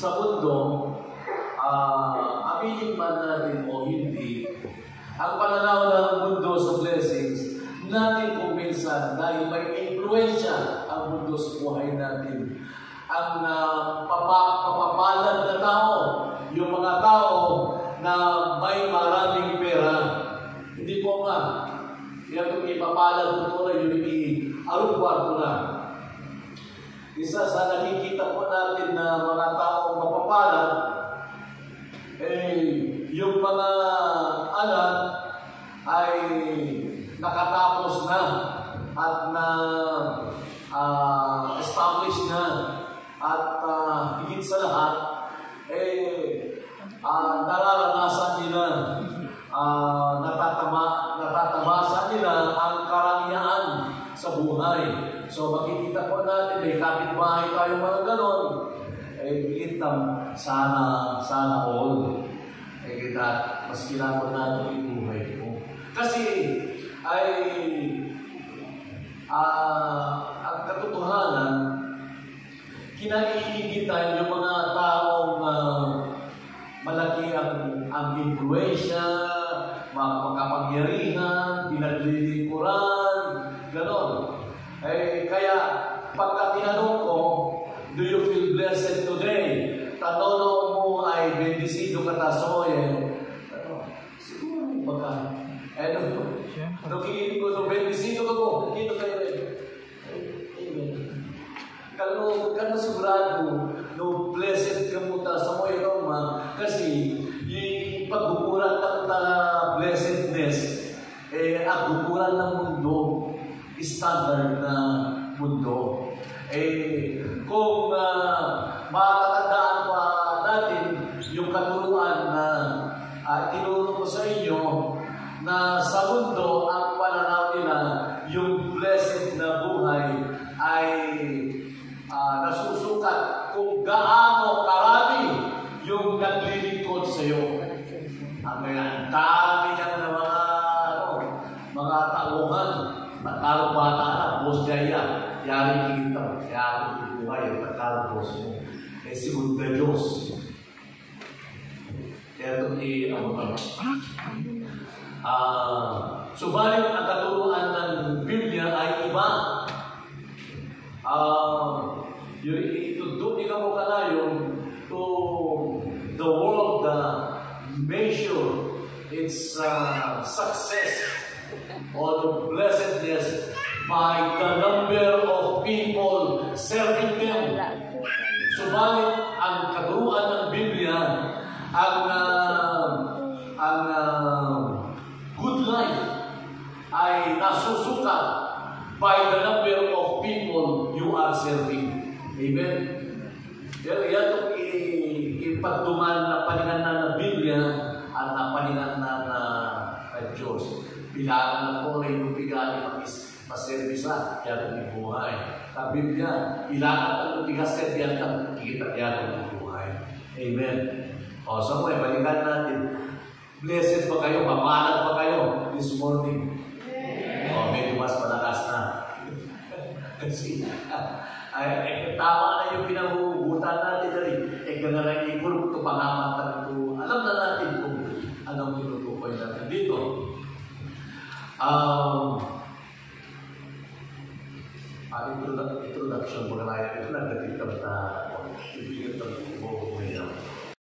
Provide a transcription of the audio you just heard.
sa mundo, aminin man natin o hindi, ang pananaw ng mundo sa blessings, natin kung minsan dahil may influensya ang mundo sa buhay natin. Ang papapalad na tao, yung mga tao na may maraming pera, hindi po nga, yung ipapalad mo na yung i-arugwar na. Isa sa nakikita po natin na mga taong mapapalad, yung mga anak ay nakatapos na at na established na at higit sa lahat nararanasan nila natatamasa nila ang karangyaan sa buhay. So makikita po natin may kapitbahay tayo mga ganon, kita sana all. Kita, mas kailangan natin yung buhay mo. Kasi, ang katotohanan, kinaiigitan yung mga taong malaki ang influensya, makapangyarihan, pinaglilingkuran, gano'n. Kaya, pagka tinanong ko, do you feel blessed today? Tanong mo ay bendecido ka tasoy. Siguro baka. Kikinig ko no bendecido ka ko. Dito kayo rin. Kalau sigurado no blessed ka mo tasoy Roma kasi yung pagbukuran ng blessedness ang bukuran ng mundo standard na mundo. Kung matatandaan pa natin yung katuruan na tinuro ko sa inyo na sa mundo ang pananaw nila yung blessed na buhay ay nasusukat kung gaano karami yung naglilingkod sa iyo. Ang dami niya ng mga tauhan at bata na, boss Jaya, yari kita, yari buhay, pagkalapos mo. Segunda Diyos. Kaya ito subalit ang katuruan ng Biblia ay iba. Doon ikaw mo kanayon to the world measure its success or the blessedness by the number of people serving them. Subalit ang katuruan ng Biblia, ang good life ay nasusukat by the number of people you are serving. Amen? Pero yan ipagduman na paningan na ng Biblia at na paningan na Diyos. Bilangan na po rin yung bigali paservisa, yan ang buhay. Sa Biblia, bilangan ang bigaserviyan ka, kita yan ang buhay. Amen. So balikan natin. Blessed ba kayo? Mapalad ba kayo this morning? Medyo mas malakas na. Kasi, tama na yung pinahuhutan natin rin. Ganalang i-group ito, pangamatan ito. Alam na natin kung anong tinutukoy natin dito.